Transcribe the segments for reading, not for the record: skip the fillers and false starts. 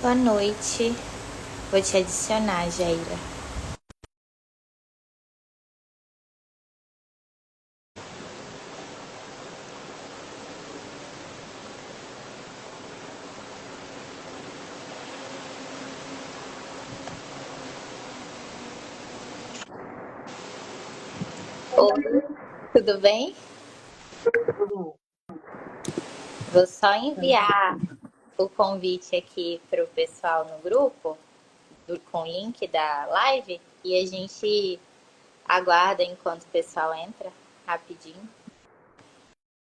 Boa noite. Vou te adicionar, Jaira. Oi, tudo bem? Vou só enviar o convite aqui para o pessoal no grupo, com o link da live, e a gente aguarda enquanto o pessoal entra, rapidinho.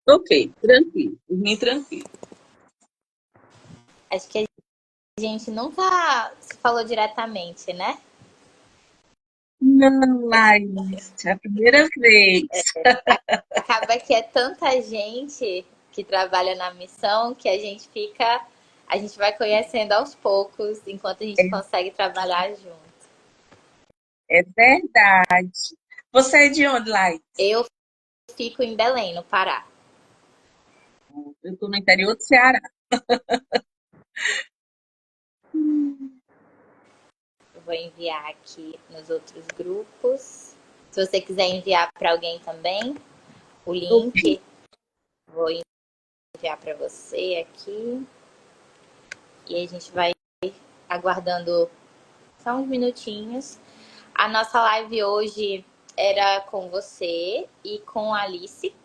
Ok, tranquilo, bem tranquilo. Acho que a gente nunca se falou diretamente, né? Não, Laís, é a primeira vez. Acaba que é tanta gente que trabalha na missão que a gente vai conhecendo aos poucos, enquanto a gente consegue trabalhar junto. É verdade. Você é de onde, Laís? Eu fico em Belém, no Pará. Eu estou no interior do Ceará. Eu vou enviar aqui nos outros grupos. Se você quiser enviar para alguém também, o Ok. link, vou enviar para você aqui. E a gente vai aguardando só uns minutinhos. A nossa live hoje era com você e com a Alice.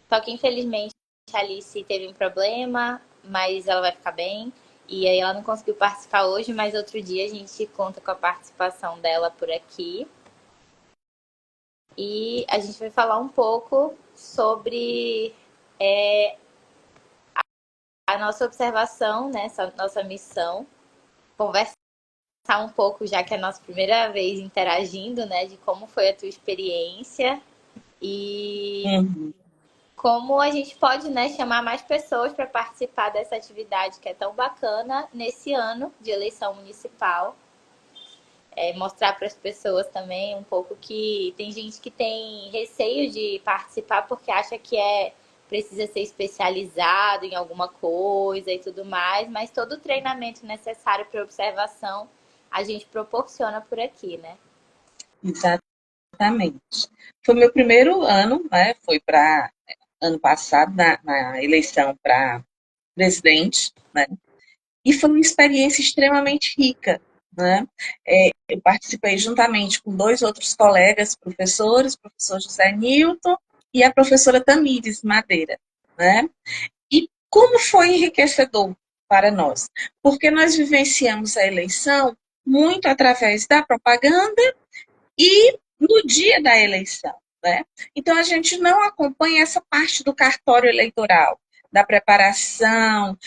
Só que infelizmente a Alice teve um problema, mas ela vai ficar bem. E aí ela não conseguiu participar hoje, mas outro dia a gente conta com a participação dela por aqui. E a gente vai falar um pouco sobre a nossa observação, né, essa nossa missão, conversar um pouco, já que é a nossa primeira vez interagindo, né, de como foi a tua experiência e Uhum. como a gente pode, né, chamar mais pessoas para participar dessa atividade que é tão bacana nesse ano de eleição municipal. Mostrar para as pessoas também um pouco que tem gente que tem receio de participar porque acha que precisa ser especializado em alguma coisa e tudo mais, mas todo o treinamento necessário para observação a gente proporciona por aqui, né? Exatamente. Foi meu primeiro ano, né? Foi para ano passado, na eleição para presidente, né? E foi uma experiência extremamente rica, né? Eu participei juntamente com dois outros colegas professores, o professor José Newton e a professora Tamires Madeira, né? E como foi enriquecedor para nós? Porque nós vivenciamos a eleição muito através da propaganda e no dia da eleição, né? Então a gente não acompanha essa parte do cartório eleitoral, da preparação,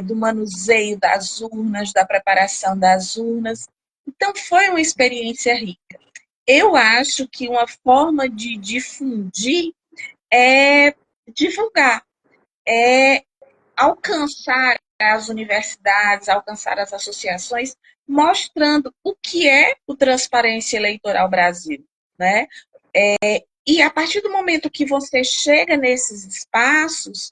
do manuseio das urnas, da preparação das urnas. Então foi uma experiência rica. Eu acho que uma forma de difundir é divulgar, é alcançar as universidades, alcançar as associações, mostrando o que é o Transparência Eleitoral Brasil, né? E a partir do momento que você chega nesses espaços,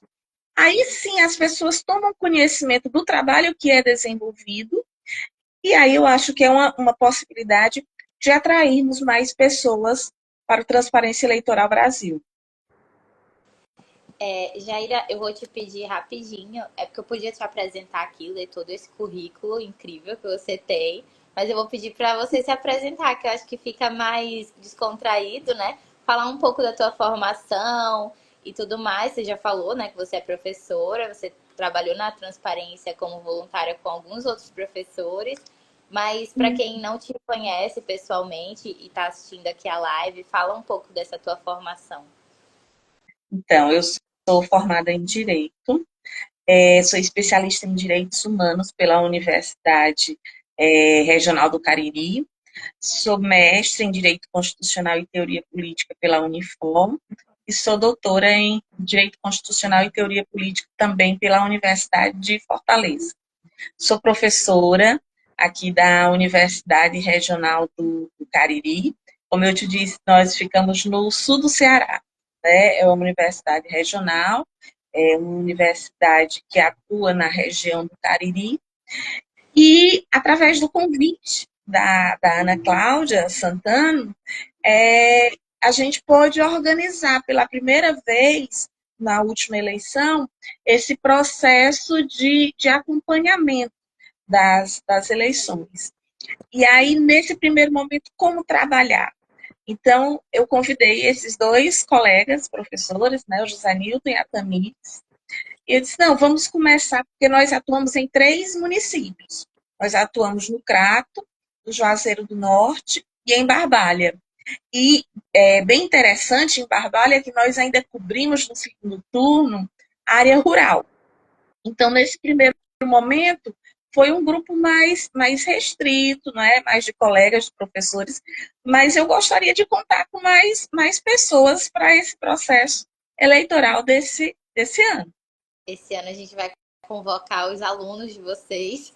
aí sim as pessoas tomam conhecimento do trabalho que é desenvolvido, e aí eu acho que é uma possibilidade de atrairmos mais pessoas para o Transparência Eleitoral Brasil. Jaira, eu vou te pedir rapidinho, é porque eu podia te apresentar aqui, ler todo esse currículo incrível que você tem, mas eu vou pedir para você se apresentar, que eu acho que fica mais descontraído, né? Falar um pouco da tua formação e tudo mais. Você já falou, né, que você é professora, você trabalhou na transparência como voluntária com alguns outros professores, mas para quem não te conhece pessoalmente e está assistindo aqui a live, fala um pouco dessa tua formação. Então, eu sou formada em Direito, sou especialista em Direitos Humanos pela Universidade Regional do Cariri, sou mestre em Direito Constitucional e Teoria Política pela Unifor e sou doutora em Direito Constitucional e Teoria Política também pela Universidade de Fortaleza. Sou professora aqui da Universidade Regional do Cariri. Como eu te disse, nós ficamos no sul do Ceará, né? É uma universidade regional, é uma universidade que atua na região do Cariri. E, através do convite da Ana Cláudia Santana, é, a gente pôde organizar pela primeira vez, na última eleição, esse processo de acompanhamento das eleições. E aí, nesse primeiro momento, como trabalhar? Então, eu convidei esses dois colegas, professores, né, o José Nilton e a Tamires, e eu disse, não, vamos começar, porque nós atuamos em 3 municípios. Nós atuamos no Crato, no Juazeiro do Norte e em Barbalha. E é bem interessante em Barbalha que nós ainda cobrimos no segundo turno a área rural. Então, nesse primeiro momento, foi um grupo mais restrito, não é? Mais de colegas, de professores, mas eu gostaria de contar com mais pessoas para esse processo eleitoral desse ano. Esse ano a gente vai convocar os alunos de vocês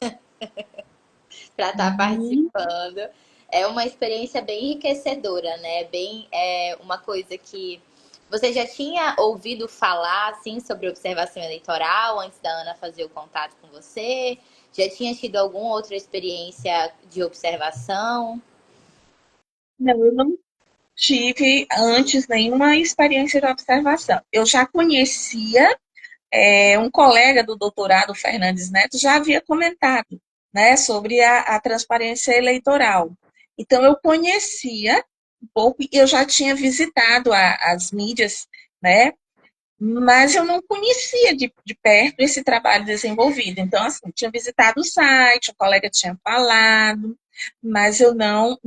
para estar Uhum. participando. É uma experiência bem enriquecedora, né? Bem, é uma coisa que você já tinha ouvido falar assim sobre observação eleitoral antes da Ana fazer o contato com você? Já tinha tido alguma outra experiência de observação? Não, eu não tive antes nenhuma experiência de observação. Eu já conhecia, um colega do doutorado, Fernandes Neto, já havia comentado, né, sobre a transparência eleitoral. Então, eu conhecia um pouco, e eu já tinha visitado as mídias, né, mas eu não conhecia de perto esse trabalho desenvolvido. Então, assim, tinha visitado o site, o colega tinha falado, mas eu não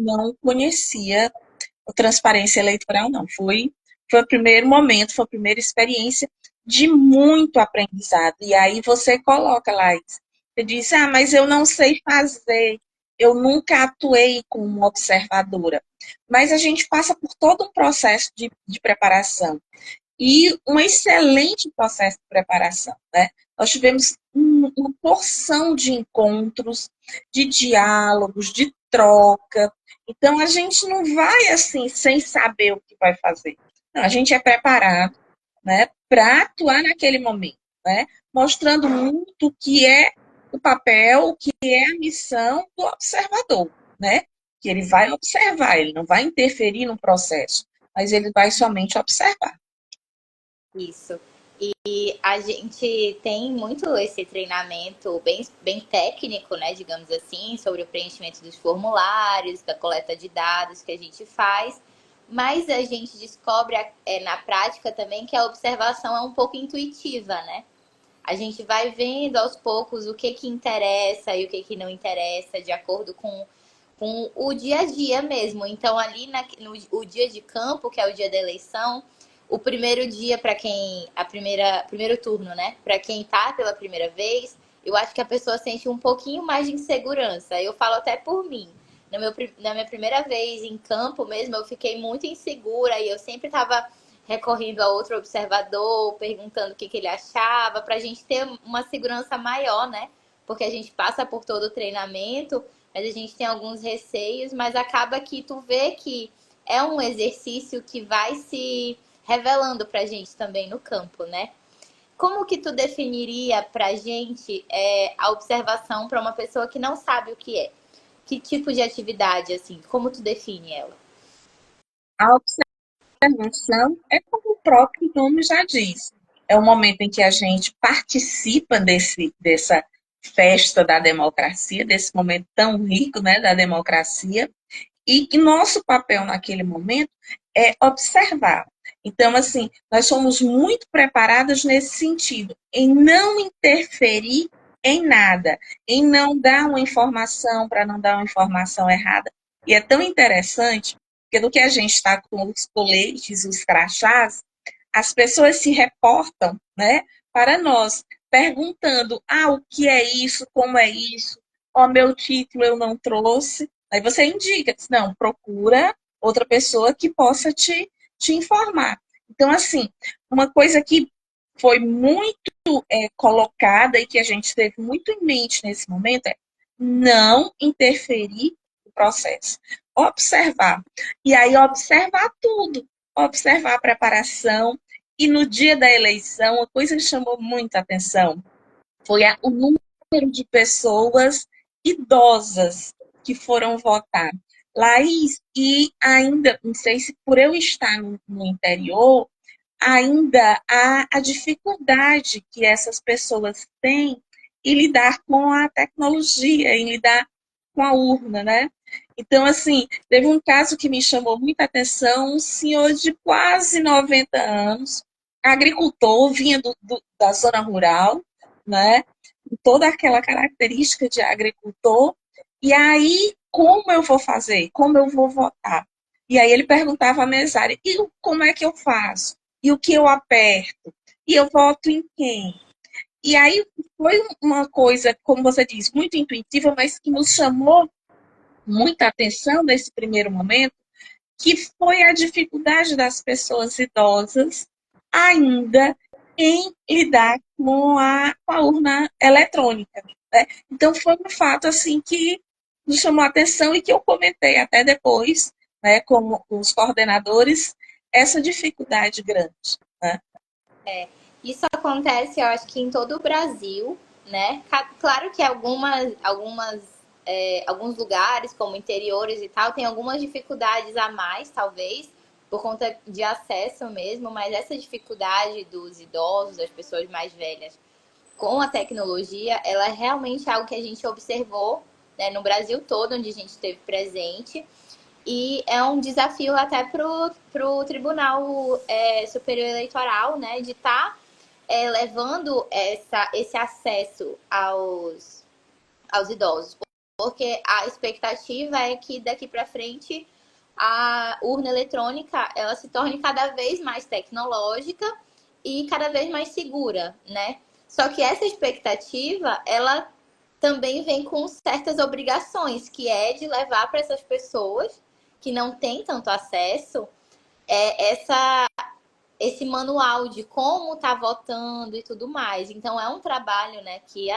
conhecia a transparência eleitoral, não. Foi o primeiro momento, foi a primeira experiência de muito aprendizado. E aí você coloca, Laís, você diz, mas eu não sei fazer, eu nunca atuei como observadora. Mas a gente passa por todo um processo de preparação e um excelente processo de preparação, né? Nós tivemos uma porção de encontros, de diálogos, de troca. Então, a gente não vai assim sem saber o que vai fazer. Não, a gente é preparado, né, para atuar naquele momento, né? Mostrando muito o que é o papel, o que é a missão do observador, né? Que ele vai observar, ele não vai interferir no processo, mas ele vai somente observar. Isso. E a gente tem muito esse treinamento bem técnico, né, digamos assim, sobre o preenchimento dos formulários, da coleta de dados que a gente faz, mas a gente descobre na prática também que a observação é um pouco intuitiva, né? A gente vai vendo aos poucos o que interessa e o que não interessa, de acordo com o dia a dia mesmo. Então, ali no o dia de campo, que é o dia da eleição, o primeiro dia para quem primeiro turno, né? Para quem tá pela primeira vez, eu acho que a pessoa sente um pouquinho mais de insegurança. Eu falo até por mim. Na minha primeira vez em campo mesmo, eu fiquei muito insegura e eu sempre estava recorrendo a outro observador, perguntando que ele achava, para a gente ter uma segurança maior, né? Porque a gente passa por todo o treinamento, mas a gente tem alguns receios, mas acaba que tu vê que é um exercício que vai se revelando pra gente também no campo, né? Como que tu definiria pra gente a observação para uma pessoa que não sabe o que é? Que tipo de atividade, assim? Como tu define ela? A observação é como o próprio nome já diz. É o momento em que a gente participa dessa festa da democracia, desse momento tão rico, né, da democracia, e que nosso papel naquele momento é observar. Então, assim, nós somos muito preparadas nesse sentido, em não interferir em nada, em não dar uma informação para não dar uma informação errada. E é tão interessante, porque do que a gente está com os coletes, os crachás, as pessoas se reportam, né, para nós, perguntando, o que é isso, como é isso, meu título eu não trouxe. Aí você indica, diz, não, procura outra pessoa que possa te informar. Então, assim, uma coisa que foi muito colocada e que a gente teve muito em mente nesse momento é não interferir no processo. Observar. E aí, observar tudo. Observar a preparação. E no dia da eleição, a coisa que chamou muita atenção foi o número de pessoas idosas que foram votar. Laís, e ainda, não sei se por eu estar no interior, ainda há a dificuldade que essas pessoas têm em lidar com a tecnologia, em lidar com a urna, né? Então, assim, teve um caso que me chamou muita atenção, um senhor de quase 90 anos, agricultor, vinha da zona rural, né? Toda aquela característica de agricultor, e aí, como eu vou fazer? Como eu vou votar? E aí ele perguntava à mesária, e como é que eu faço? E o que eu aperto? E eu voto em quem? E aí foi uma coisa, como você disse, muito intuitiva, mas que nos chamou muita atenção nesse primeiro momento, que foi a dificuldade das pessoas idosas ainda em lidar com a urna eletrônica. Né? Então foi um fato assim que nos chamou a atenção e que eu comentei até depois, né, com os coordenadores, essa dificuldade grande. Né? Isso acontece, eu acho que em todo o Brasil, né? Claro que alguns lugares, como interiores e tal, tem algumas dificuldades a mais, talvez, por conta de acesso mesmo, mas essa dificuldade dos idosos, das pessoas mais velhas, com a tecnologia, ela é realmente algo que a gente observou, né, no Brasil todo, onde a gente esteve presente. E é um desafio até para o Tribunal Superior Eleitoral, né, de estar levando esse acesso aos idosos. Porque a expectativa é que daqui para frente a urna eletrônica ela se torne cada vez mais tecnológica e cada vez mais segura, né? Só que essa expectativa, ela também vem com certas obrigações, que é de levar para essas pessoas que não têm tanto acesso esse manual de como tá votando e tudo mais. Então é um trabalho, né, que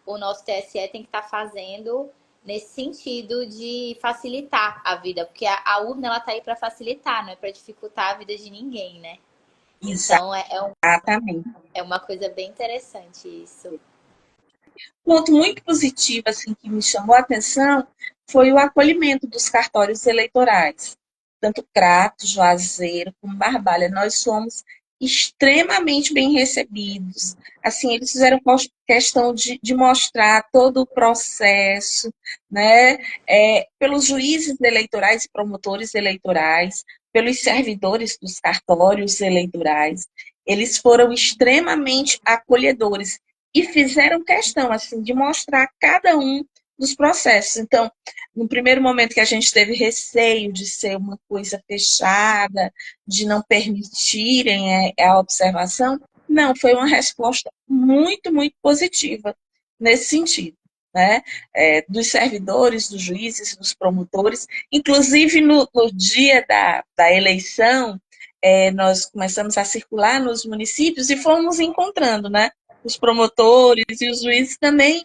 o nosso TSE tem que estar fazendo nesse sentido de facilitar a vida, porque a urna ela tá aí para facilitar, não é para dificultar a vida de ninguém, né? Então Exatamente. é uma coisa bem interessante isso. Um ponto muito positivo assim, que me chamou a atenção foi o acolhimento dos cartórios eleitorais. Tanto Crato, Juazeiro, como Barbalha, nós fomos extremamente bem recebidos. Assim, eles fizeram questão de mostrar todo o processo, né, pelos juízes eleitorais e promotores eleitorais, pelos servidores dos cartórios eleitorais. Eles foram extremamente acolhedores e fizeram questão assim de mostrar cada um dos processos. Então, no primeiro momento que a gente teve receio de ser uma coisa fechada, de não permitirem a observação, não, foi uma resposta muito, muito positiva nesse sentido. Né? Dos servidores, dos juízes, dos promotores, inclusive no dia da eleição, nós começamos a circular nos municípios e fomos encontrando, né? Os promotores e os juízes também,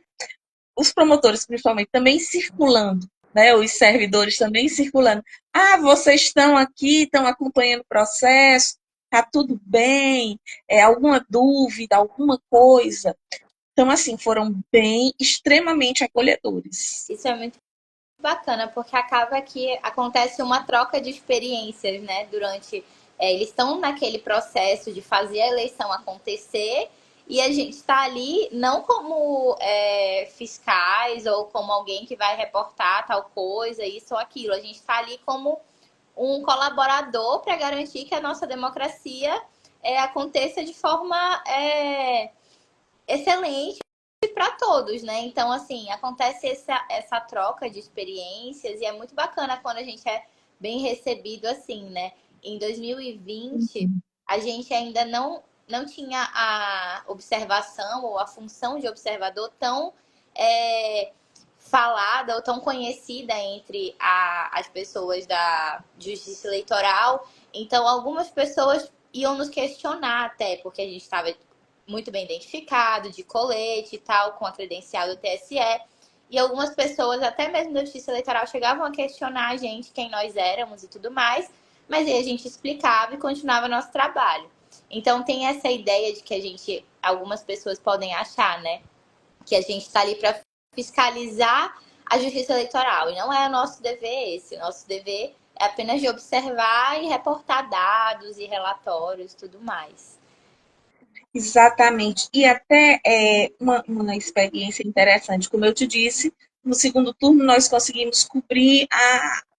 os promotores principalmente, também circulando, né? Os servidores também circulando. Ah, vocês estão aqui, estão acompanhando o processo, tá tudo bem, alguma dúvida, alguma coisa. Então, assim, foram bem, extremamente acolhedores. Isso é muito bacana, porque acaba que acontece uma troca de experiências, né? Durante. Eles estão naquele processo de fazer a eleição acontecer e a gente está ali não como fiscais ou como alguém que vai reportar tal coisa, isso ou aquilo. A gente está ali como um colaborador para garantir que a nossa democracia aconteça de forma excelente para todos, né? Então, assim, acontece essa troca de experiências e é muito bacana quando a gente é bem recebido assim, né? Em 2020, a gente ainda não tinha a observação ou a função de observador tão falada ou tão conhecida entre as pessoas da justiça eleitoral. Então, algumas pessoas iam nos questionar até, porque a gente estava muito bem identificado, de colete e tal, com a credencial do TSE. E algumas pessoas, até mesmo da Justiça Eleitoral, chegavam a questionar a gente, quem nós éramos e tudo mais, mas aí a gente explicava e continuava nosso trabalho. Então tem essa ideia de que algumas pessoas podem achar, né, que a gente está ali para fiscalizar a justiça eleitoral. E não é o nosso dever esse. O nosso dever é apenas de observar e reportar dados e relatórios e tudo mais. Exatamente. E até uma experiência interessante, como eu te disse, no segundo turno nós conseguimos cobrir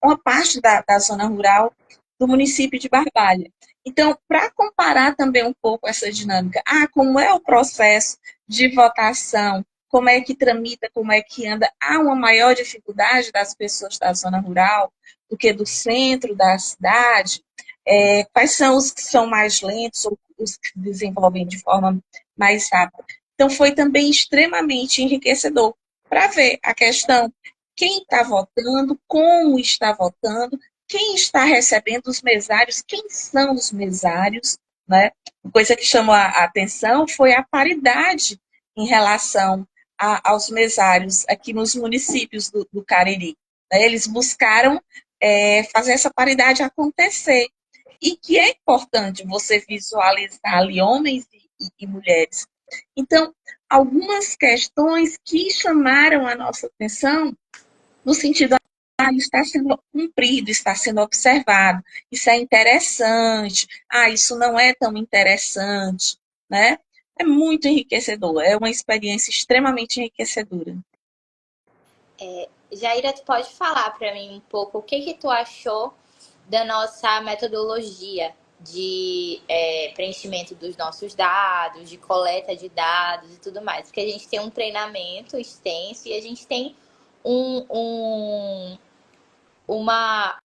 uma parte da zona rural do município de Barbalha. Então, para comparar também um pouco essa dinâmica, como é o processo de votação, como é que tramita, como é que anda, há uma maior dificuldade das pessoas da zona rural do que do centro da cidade. Quais são os que são mais lentos ou os que se desenvolvem de forma mais rápida? Então, foi também extremamente enriquecedor para ver a questão, quem está votando, como está votando, quem está recebendo os mesários, quem são os mesários, né? Uma coisa que chamou a atenção foi a paridade em relação aos mesários aqui nos municípios do Cariri. Né? Eles buscaram fazer essa paridade acontecer. E que é importante você visualizar ali homens e mulheres. Então, algumas questões que chamaram a nossa atenção no sentido está sendo cumprido, está sendo observado, isso é interessante, isso não é tão interessante, né? É muito enriquecedor, é uma experiência extremamente enriquecedora. Jaira, tu pode falar para mim um pouco o que tu achou da nossa metodologia de preenchimento dos nossos dados, de coleta de dados e tudo mais? Porque a gente tem um treinamento extenso e a gente tem um, um, uma,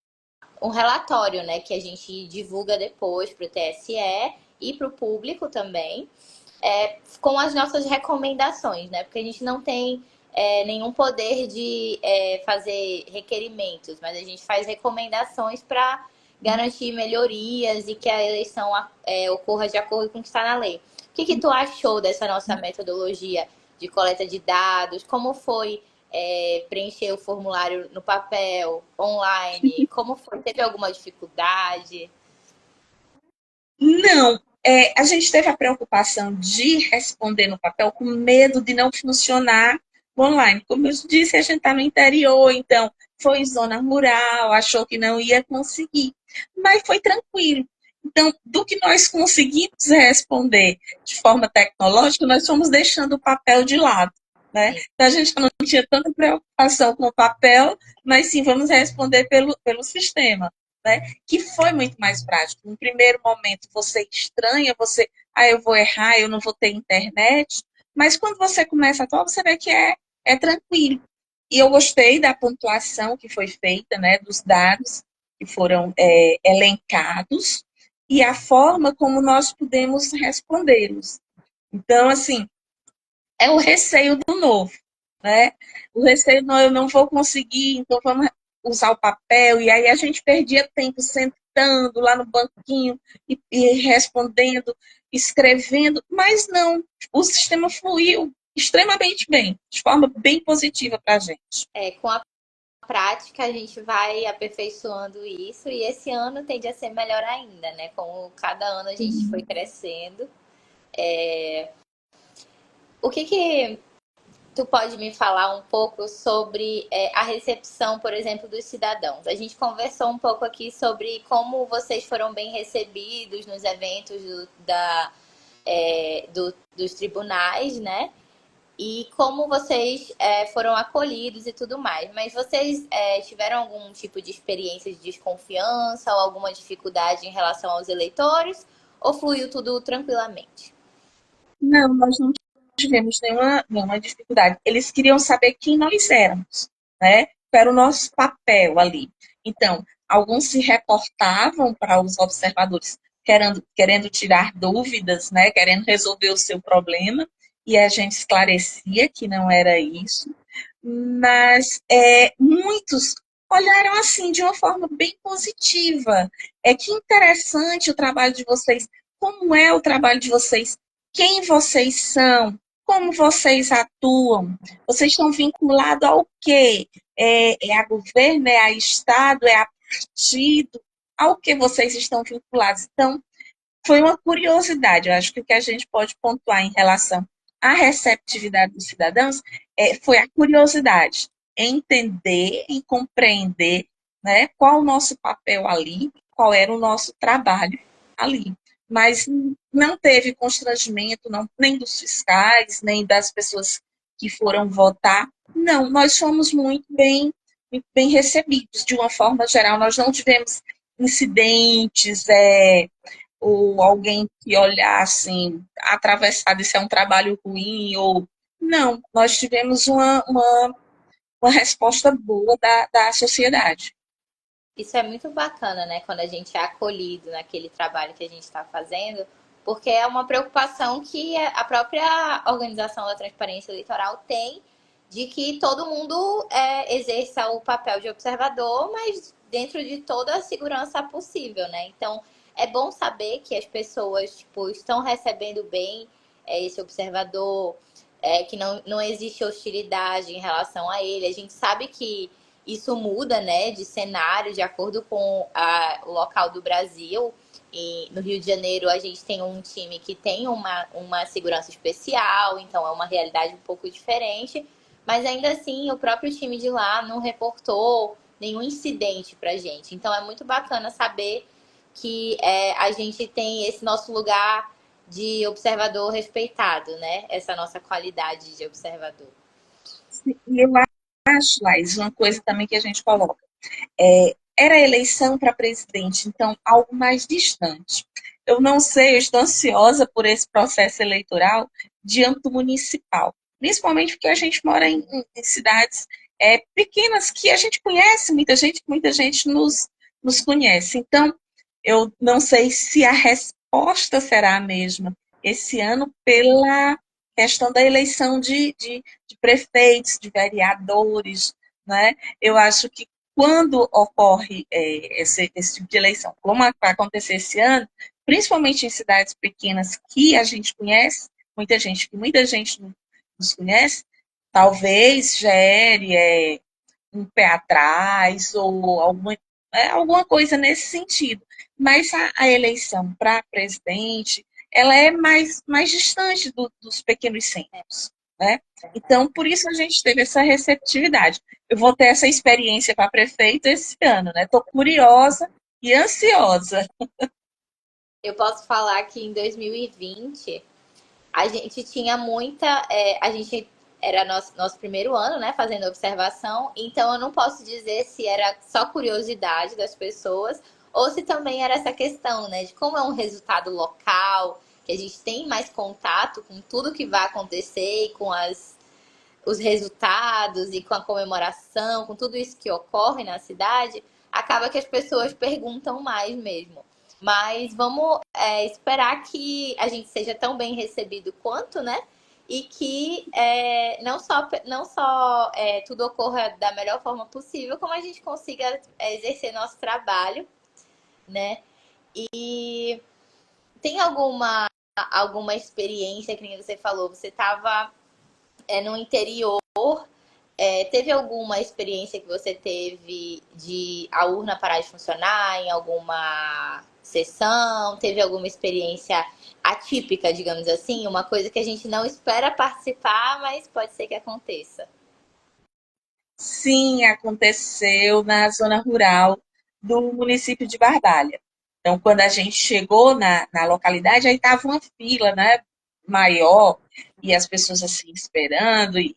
um relatório, né, que a gente divulga depois para o TSE e para o público também, com as nossas recomendações, né? Porque a gente não tem nenhum poder de fazer requerimentos, mas a gente faz recomendações para garantir melhorias e que a eleição ocorra de acordo com o que está na lei. O que tu achou dessa nossa metodologia de coleta de dados? Como foi preencher o formulário no papel, online? Como foi? Teve alguma dificuldade? Não, a gente teve a preocupação de responder no papel com medo de não funcionar online. Como eu disse, a gente está no interior, então foi zona rural, achou que não ia conseguir, mas foi tranquilo. Então, do que nós conseguimos responder de forma tecnológica, nós fomos deixando o papel de lado. Né? Então, a gente não tinha tanta preocupação com o papel, mas sim vamos responder pelo sistema. Né? Que foi muito mais prático. No primeiro momento, você estranha, eu vou errar, eu não vou ter internet, mas quando você começa a atuar, você vê que é tranquilo. E eu gostei da pontuação que foi feita, né, dos dados que foram elencados e a forma como nós podemos respondê-los. Então, assim, é o receio do novo, né? O receio, não, eu não vou conseguir, então vamos usar o papel, e aí a gente perdia tempo sentando lá no banquinho e respondendo, escrevendo, mas não, o sistema fluiu extremamente bem, de forma bem positiva para a gente. Com a prática a gente vai aperfeiçoando isso e esse ano tende a ser melhor ainda, né? Como cada ano a gente foi crescendo. O que tu pode me falar um pouco sobre a recepção, por exemplo, dos cidadãos? A gente conversou um pouco aqui sobre como vocês foram bem recebidos nos eventos dos tribunais, né? E como vocês foram acolhidos e tudo mais. Mas vocês tiveram algum tipo de experiência de desconfiança ou alguma dificuldade em relação aos eleitores? Ou fluiu tudo tranquilamente? Não, nós não tivemos nenhuma dificuldade. Eles queriam saber quem nós éramos, né? Qual era o nosso papel ali. Então, alguns se reportavam para os observadores querendo tirar dúvidas, né? Querendo resolver o seu problema, e a gente esclarecia que não era isso. Mas muitos olharam assim de uma forma bem positiva. Que interessante o trabalho de vocês. Como é o trabalho de vocês? Quem vocês são? Como vocês atuam? Vocês estão vinculados ao quê? É a governo? É a Estado? É a partido? Ao que vocês estão vinculados? Então, foi uma curiosidade. Eu acho que o que a gente pode pontuar em relação a receptividade dos cidadãos foi a curiosidade em entender, em compreender, né, qual o nosso papel ali, qual era o nosso trabalho ali. Mas não teve constrangimento, não, nem dos fiscais, nem das pessoas que foram votar. Não, nós fomos muito bem recebidos, de uma forma geral. Nós não tivemos incidentes, ou alguém que olhar assim, atravessado, isso é um trabalho ruim, ou não, nós tivemos uma resposta boa da sociedade. Isso é muito bacana, né? Quando a gente é acolhido naquele trabalho que a gente está fazendo, porque é uma preocupação que a própria organização da transparência eleitoral tem de que todo mundo exerça o papel de observador, mas dentro de toda a segurança possível, né? Então, é bom saber que as pessoas, tipo, estão recebendo bem esse observador, que não existe hostilidade em relação a ele. A gente sabe que isso muda, né, de cenário de acordo com o local do Brasil. E no Rio de Janeiro a gente tem um time que tem uma segurança especial, então é uma realidade um pouco diferente. Mas ainda assim, o próprio time de lá não reportou nenhum incidente pra gente. Então é muito bacana saber que a gente tem esse nosso lugar de observador respeitado, né? Essa nossa qualidade de observador. E eu acho, Laís, uma coisa também que a gente coloca. Era a eleição para presidente, então algo mais distante. Eu não sei, eu estou ansiosa por esse processo eleitoral de âmbito municipal, principalmente porque a gente mora em cidades pequenas que a gente conhece, muita gente nos conhece. Então, eu não sei se a resposta será a mesma esse ano pela questão da eleição de prefeitos, de vereadores, né? Eu acho que quando ocorre esse tipo de eleição, como vai acontecer esse ano, principalmente em cidades pequenas que a gente conhece, que muita gente não nos conhece, talvez gere um pé atrás ou alguma coisa nesse sentido. Mas a eleição para presidente, ela é mais distante dos pequenos centros, né? Então, por isso a gente teve essa receptividade. Eu vou ter essa experiência para prefeito esse ano, né? Estou curiosa e ansiosa. Eu posso falar que em 2020 a gente tinha muita. A gente era nosso primeiro ano, né, fazendo observação, então eu não posso dizer se era só curiosidade das pessoas ou se também era essa questão, né, de como é um resultado local, que a gente tem mais contato com tudo que vai acontecer e com os resultados e com a comemoração, com tudo isso que ocorre na cidade, acaba que as pessoas perguntam mais mesmo. Mas vamos esperar que a gente seja tão bem recebido quanto, né? E que não só tudo ocorra da melhor forma possível, como a gente consiga exercer nosso trabalho, né? E tem alguma experiência, que nem você falou, você estava no interior. Teve alguma experiência que você teve de a urna parar de funcionar em alguma sessão? Teve alguma experiência atípica, digamos assim? Uma coisa que a gente não espera participar, mas pode ser que aconteça. Sim, aconteceu na zona rural do município de Barbalha. Então, quando a gente chegou na localidade, aí estava uma fila, né, maior, e as pessoas assim esperando e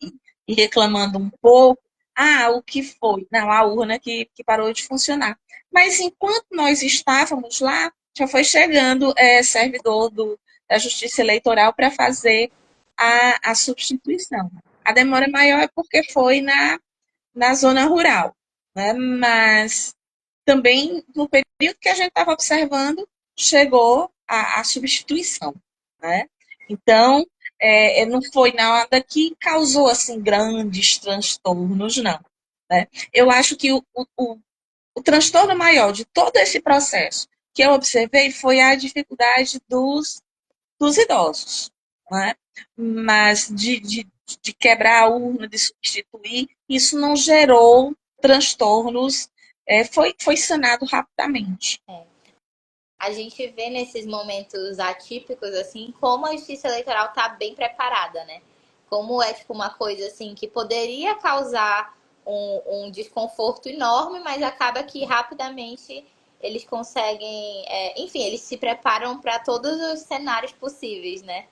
reclamando um pouco. Ah, o que foi? Não, a urna que parou de funcionar. Mas enquanto nós estávamos lá, já foi chegando servidor da Justiça Eleitoral para fazer a substituição. A demora maior é porque foi na zona rural, né? Mas também no período que a gente estava observando, chegou a substituição, né? Então, não foi nada que causou assim grandes transtornos, não. Né? Eu acho que o transtorno maior de todo esse processo que eu observei foi a dificuldade dos idosos, né? Mas de quebrar a urna, de substituir, isso não gerou transtornos, foi sanado rapidamente. a gente vê nesses momentos atípicos, assim, como a justiça eleitoral está bem preparada, né? Como é, tipo, uma coisa, assim, que poderia causar um desconforto enorme, mas acaba que rapidamente eles conseguem, enfim, eles se preparam para todos os cenários possíveis, né?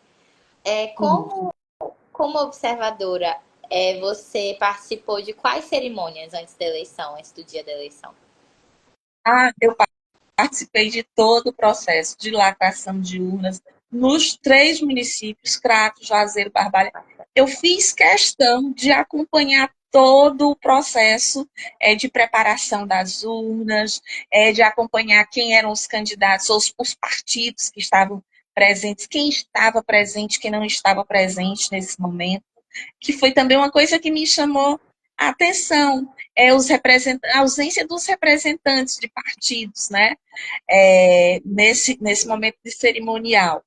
Como observadora, você participou de quais cerimônias antes da eleição, antes do dia da eleição? Eu participei de todo o processo de lacração de urnas nos 3 municípios, Crato, Juazeiro, Barbalha. Eu fiz questão de acompanhar todo o processo de preparação das urnas, de acompanhar quem eram os candidatos, os partidos que estavam presentes, quem estava presente, quem não estava presente nesse momento, que foi também uma coisa que me chamou a atenção, a ausência dos representantes de partidos, né? Nesse momento de cerimonial.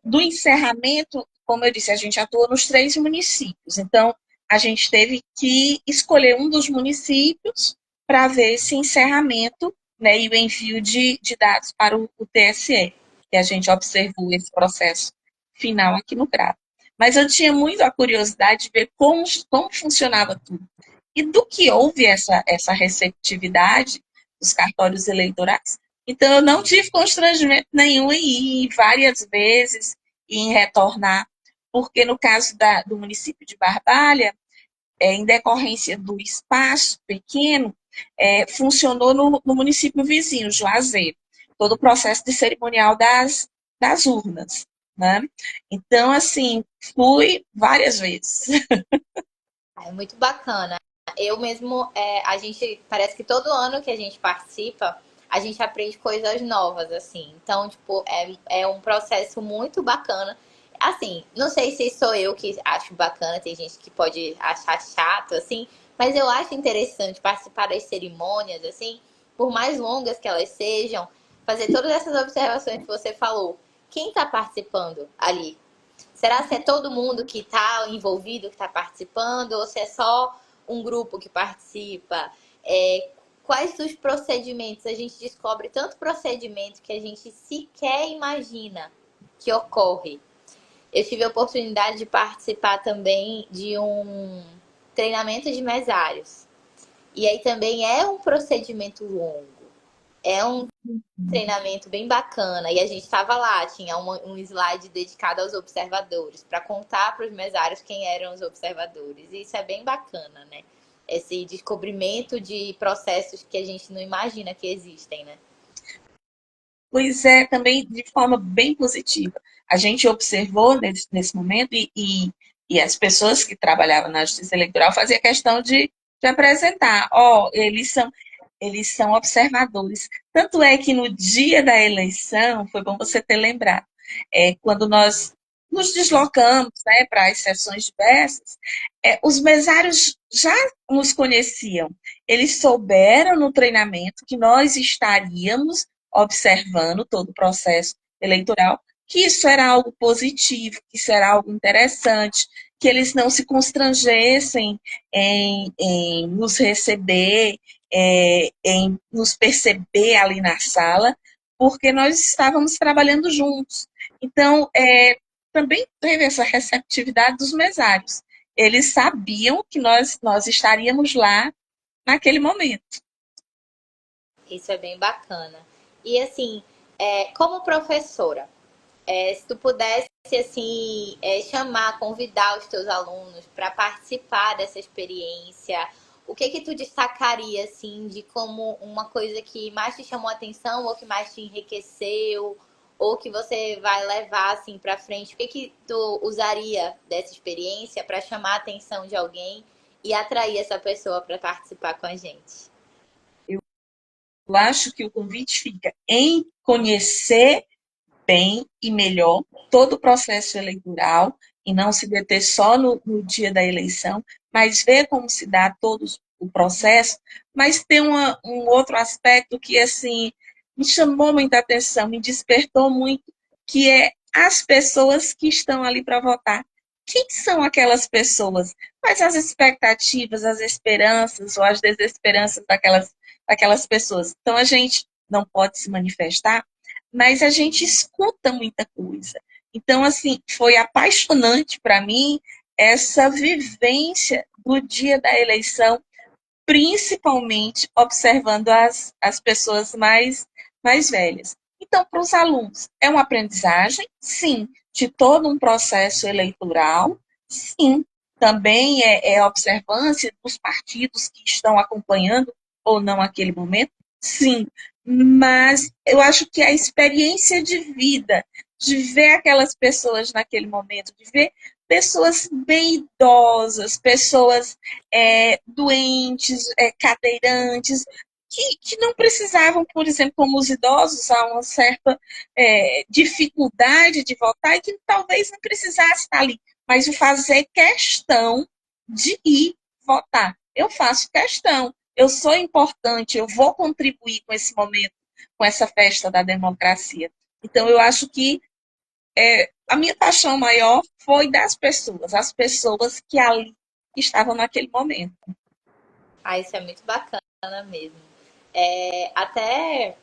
Do encerramento, como eu disse, a gente atua nos 3 municípios, então a gente teve que escolher um dos municípios para ver esse encerramento, né, e o envio de dados para o TSE, que a gente observou esse processo final aqui no Crato. Mas eu tinha muito a curiosidade de ver como funcionava tudo. E do que houve essa receptividade dos cartórios eleitorais. Então, eu não tive constrangimento nenhum em ir várias vezes e em retornar, porque no caso do município de Barbalha, em decorrência do espaço pequeno, funcionou no município vizinho, Juazeiro, todo o processo de cerimonial das urnas. Né? Então, assim, fui várias vezes. É muito bacana. Eu mesmo, a gente, parece que todo ano que a gente participa, a gente aprende coisas novas, assim. Então, tipo, é um processo muito bacana. Assim, não sei se sou eu que acho bacana, tem gente que pode achar chato, assim, mas eu acho interessante participar das cerimônias, assim, por mais longas que elas sejam, fazer todas essas observações que você falou. Quem está participando ali? Será se é todo mundo que está envolvido, que está participando, ou se é só um grupo que participa? Quais os procedimentos? A gente descobre tanto procedimento que a gente sequer imagina que ocorre. Eu tive a oportunidade de participar também de um treinamento de mesários. E aí também é um procedimento longo. É um treinamento bem bacana. E a gente estava lá, tinha um slide dedicado aos observadores, para contar para os mesários quem eram os observadores. E isso é bem bacana, né? Esse descobrimento de processos que a gente não imagina que existem, né? Pois é, também de forma bem positiva. A gente observou nesse momento e as pessoas que trabalhavam na justiça eleitoral faziam questão de apresentar, eles são observadores. Tanto é que no dia da eleição, foi bom você ter lembrado, quando nós nos deslocamos, né, para as sessões diversas, os mesários já nos conheciam. Eles souberam no treinamento que nós estaríamos observando todo o processo eleitoral, que isso era algo positivo, que isso era algo interessante, que eles não se constrangessem em nos receber, em nos perceber ali na sala, porque nós estávamos trabalhando juntos. Então, também teve essa receptividade dos mesários. Eles sabiam que nós estaríamos lá naquele momento. Isso é bem bacana. E assim, como professora, se tu pudesse assim chamar, convidar os teus alunos para participar dessa experiência, o que que tu destacaria assim de como uma coisa que mais te chamou a atenção ou que mais te enriqueceu ou que você vai levar assim para frente? O que que tu usaria dessa experiência para chamar a atenção de alguém e atrair essa pessoa para participar com a gente? Eu acho que o convite fica em conhecer bem e melhor todo o processo eleitoral e não se deter só no dia da eleição, mas ver como se dá todo o processo, mas tem um outro aspecto que, assim, me chamou muita atenção, me despertou muito, que é as pessoas que estão ali para votar. Quem são aquelas pessoas? Quais as expectativas, as esperanças ou as desesperanças daquelas pessoas? Então, a gente não pode se manifestar mas a gente escuta muita coisa. Então, assim, foi apaixonante para mim essa vivência do dia da eleição, principalmente observando as pessoas mais velhas. Então, para os alunos, é uma aprendizagem, sim, de todo um processo eleitoral, sim, também é observância dos partidos que estão acompanhando ou não aquele momento, sim, mas eu acho que a experiência de vida, de ver aquelas pessoas naquele momento, de ver pessoas bem idosas, pessoas doentes, cadeirantes, que não precisavam, por exemplo, como os idosos, há uma certa dificuldade de votar e que talvez não precisasse estar ali, mas de fazer questão de ir votar. Eu faço questão, eu sou importante, eu vou contribuir com esse momento, com essa festa da democracia. Então, eu acho que a minha paixão maior foi das pessoas, as pessoas que ali estavam naquele momento. Ah, isso é muito bacana mesmo. Até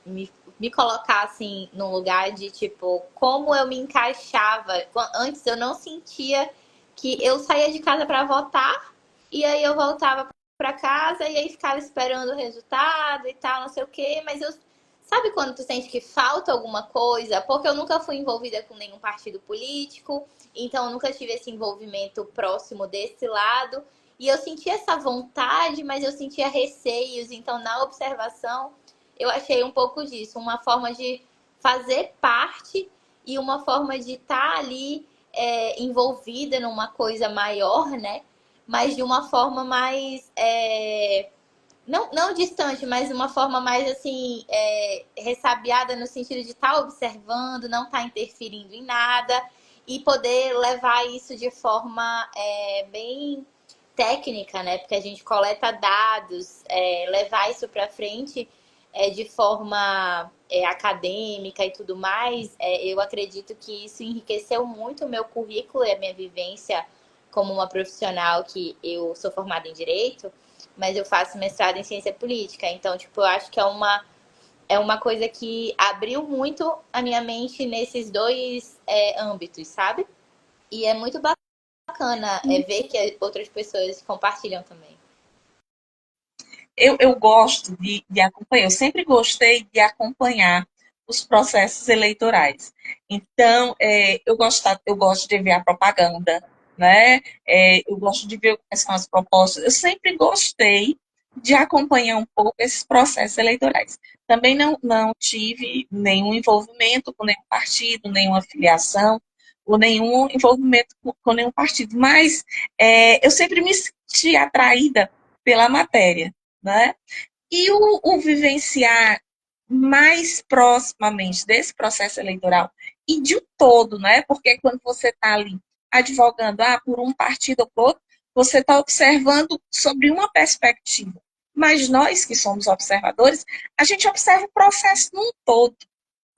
me colocar assim num lugar de tipo como eu me encaixava. Antes eu não sentia que eu saía de casa para votar e aí eu voltava para casa e aí ficava esperando o resultado e tal, não sei o quê, mas eu sabe quando tu sente que falta alguma coisa? Porque eu nunca fui envolvida com nenhum partido político, então eu nunca tive esse envolvimento próximo desse lado. E eu sentia essa vontade, mas eu sentia receios. Então, na observação, eu achei um pouco disso, uma forma de fazer parte e uma forma de estar ali envolvida numa coisa maior, né? Mas de uma forma mais não distante, mas de uma forma mais assim ressabiada no sentido de estar observando, não estar interferindo em nada e poder levar isso de forma bem técnica, né? Porque a gente coleta dados, levar isso para frente de forma acadêmica e tudo mais, eu acredito que isso enriqueceu muito o meu currículo e a minha vivência como uma profissional que eu sou formada em Direito, mas eu faço mestrado em Ciência Política. Então, tipo, eu acho que é uma coisa que abriu muito a minha mente nesses dois âmbitos, sabe? E é muito bacana ver que outras pessoas compartilham também. Eu gosto de acompanhar, eu sempre gostei de acompanhar os processos eleitorais. Então, eu gosto de ver a propaganda, né? Eu gosto de ver quais são as propostas. Eu sempre gostei de acompanhar um pouco esses processos eleitorais. Também não tive nenhum envolvimento com nenhum partido, nenhuma filiação, ou nenhum envolvimento com nenhum partido, mas eu sempre me senti atraída pela matéria, né? E o vivenciar mais proximamente desse processo eleitoral e de um todo, né? Porque quando você está ali advogando por um partido ou por outro, você está observando sobre uma perspectiva. Mas nós que somos observadores, a gente observa o processo num todo,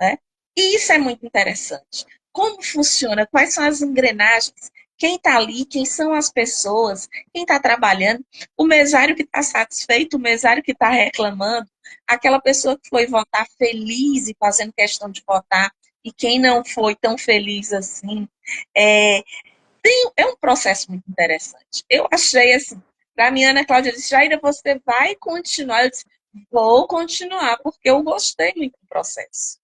né? E isso é muito interessante. Como funciona? Quais são as engrenagens? Quem está ali? Quem são as pessoas? Quem está trabalhando? O mesário que está satisfeito? O mesário que está reclamando? Aquela pessoa que foi votar feliz e fazendo questão de votar e quem não foi tão feliz assim? É, é um processo muito interessante. Eu achei assim, para mim, Ana Cláudia disse, Jaira, você vai continuar? Eu disse, vou continuar, porque eu gostei muito do processo.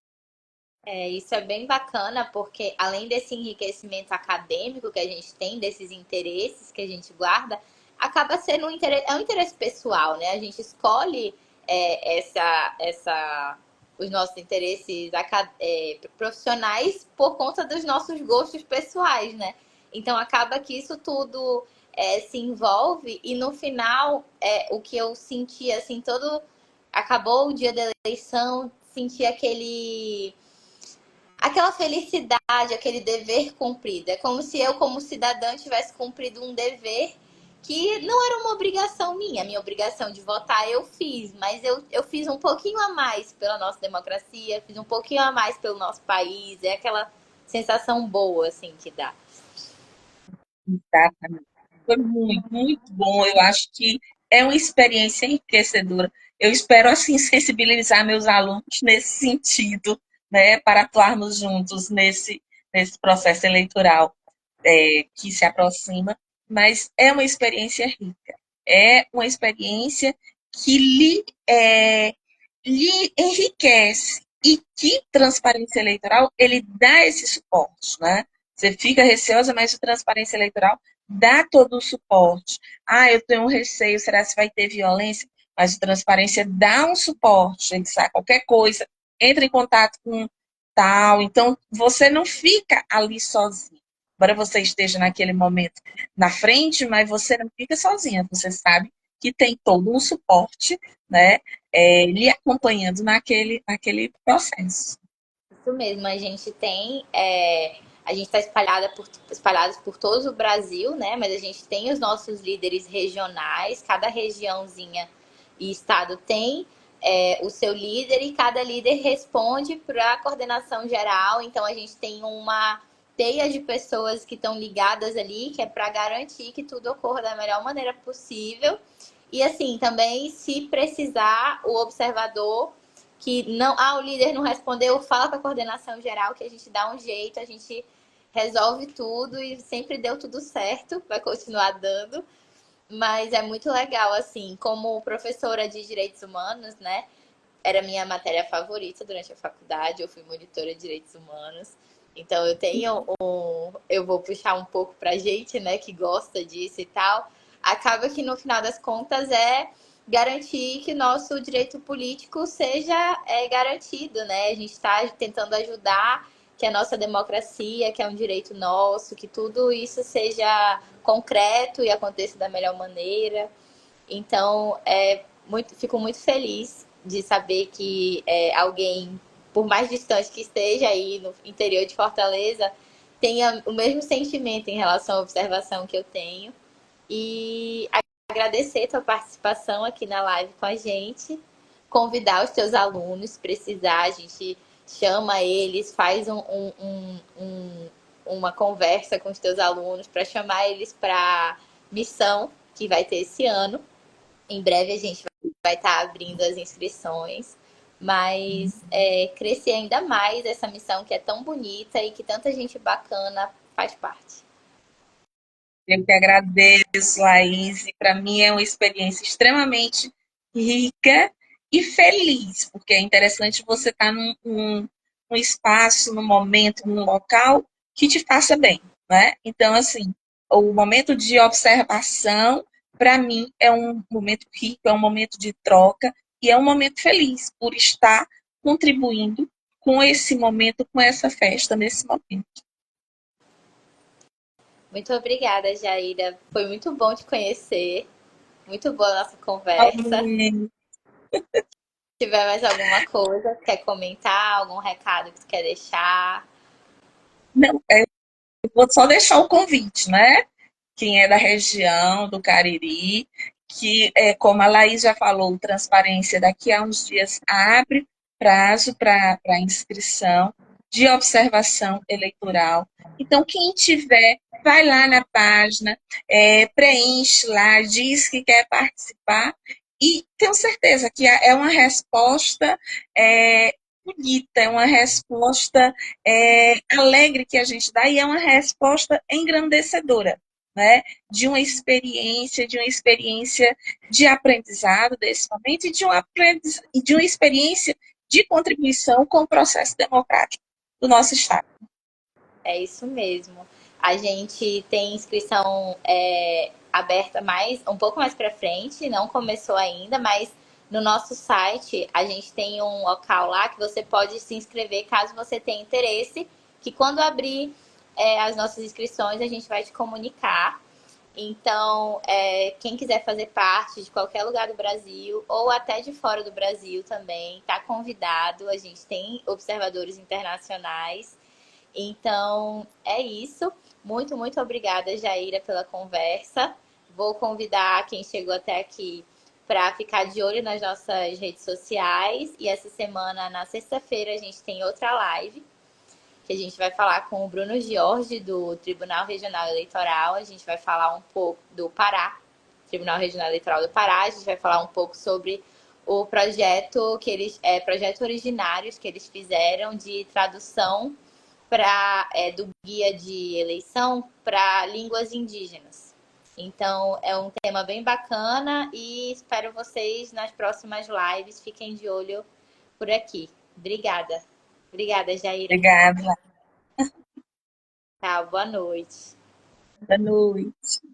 Isso é bem bacana, porque além desse enriquecimento acadêmico que a gente tem, desses interesses que a gente guarda, acaba sendo um interesse pessoal, né? A gente escolhe os nossos interesses profissionais por conta dos nossos gostos pessoais, né? Então acaba que isso tudo se envolve e no final o que eu senti assim, acabou o dia da eleição, senti aquela felicidade, aquele dever cumprido. É como se eu, como cidadã, tivesse cumprido um dever que não era uma obrigação minha. A minha obrigação de votar eu fiz, mas eu fiz um pouquinho a mais pela nossa democracia, fiz um pouquinho a mais pelo nosso país. É aquela sensação boa, assim, que dá. Exatamente. Foi muito, muito bom. Eu acho que é uma experiência enriquecedora. eu espero, assim, sensibilizar meus alunos nesse sentido, né, para atuarmos juntos nesse processo eleitoral que se aproxima, mas é uma experiência rica, é uma experiência que lhe enriquece e que transparência eleitoral ele dá esse suporte, né? Você fica receosa, mas a transparência eleitoral dá todo o suporte. Ah, eu tenho um receio, será que vai ter violência? Mas a transparência dá um suporte, ele sabe qualquer coisa, entra em contato com tal, então você não fica ali sozinho. Embora você esteja naquele momento na frente, mas você não fica sozinha, você sabe que tem todo um suporte, né, lhe acompanhando naquele processo. Isso mesmo, a gente tem. A gente está espalhados por todo o Brasil, né? Mas a gente tem os nossos líderes regionais, cada regiãozinha e estado tem o seu líder e cada líder responde para a coordenação geral. Então a gente tem uma teia de pessoas que estão ligadas ali, que é para garantir que tudo ocorra da melhor maneira possível. E assim, também, se precisar, o observador que não, o líder não respondeu, fala com a coordenação geral que a gente dá um jeito, a gente resolve tudo e sempre deu tudo certo, vai continuar dando. Mas é muito legal, assim, como professora de direitos humanos, né? Era minha matéria favorita durante a faculdade, eu fui monitora de direitos humanos. Então eu vou puxar um pouco pra gente, né, que gosta disso e tal. Acaba que no final das contas é garantir que o nosso direito político seja garantido, né? A gente está tentando ajudar que a nossa democracia, que é um direito nosso, que tudo isso seja concreto e aconteça da melhor maneira. Então, fico muito feliz de saber que alguém, por mais distante que esteja aí no interior de Fortaleza, tenha o mesmo sentimento em relação à observação que eu tenho. E agradecer a tua participação aqui na live com a gente, convidar os teus alunos, se precisar, a gente chama eles, faz uma conversa com os teus alunos para chamar eles para missão que vai ter esse ano. Em breve a gente vai estar abrindo as inscrições, mas crescer ainda mais essa missão que é tão bonita e que tanta gente bacana faz parte. Eu que agradeço, Laís, e para mim é uma experiência extremamente rica e feliz, porque é interessante você estar num espaço, num momento, num local que te faça bem, né? Então, assim, o momento de observação, para mim, é um momento rico, é um momento de troca e é um momento feliz por estar contribuindo com esse momento, com essa festa nesse momento. Muito obrigada, Jaira. Foi muito bom te conhecer. Muito boa a nossa conversa. Se tiver mais alguma coisa, quer comentar, algum recado que tu quer deixar? Não, eu vou só deixar o convite, né? Quem é da região do Cariri, que, como a Laís já falou, transparência daqui a uns dias abre prazo para inscrição de observação eleitoral. Então, quem tiver, vai lá na página, preenche lá, diz que quer participar e tenho certeza que é uma resposta bonita, é uma resposta alegre que a gente dá e é uma resposta engrandecedora, né? De uma experiência de aprendizado desse momento e de uma experiência de contribuição com o processo democrático do nosso Estado. É isso mesmo. A gente tem inscrição aberta um pouco mais para frente, não começou ainda, mas no nosso site a gente tem um local lá que você pode se inscrever caso você tenha interesse, que quando abrir as nossas inscrições a gente vai te comunicar. Então, quem quiser fazer parte de qualquer lugar do Brasil ou até de fora do Brasil também, está convidado. A gente tem observadores internacionais. Então, é isso. Muito, muito obrigada, Jaira, pela conversa. Vou convidar quem chegou até aqui para ficar de olho nas nossas redes sociais. E essa semana, na sexta-feira, a gente tem outra live que a gente vai falar com o Bruno Jorge, do Tribunal Regional Eleitoral. A gente vai falar um pouco do Pará, Tribunal Regional Eleitoral do Pará. A gente vai falar um pouco sobre o projeto que eles projeto originários que eles fizeram de tradução do guia de eleição para línguas indígenas. Então é um tema bem bacana e espero vocês nas próximas lives. Fiquem de olho por aqui. Obrigada. Obrigada, Jaira. Obrigada. Tá, boa noite. Boa noite.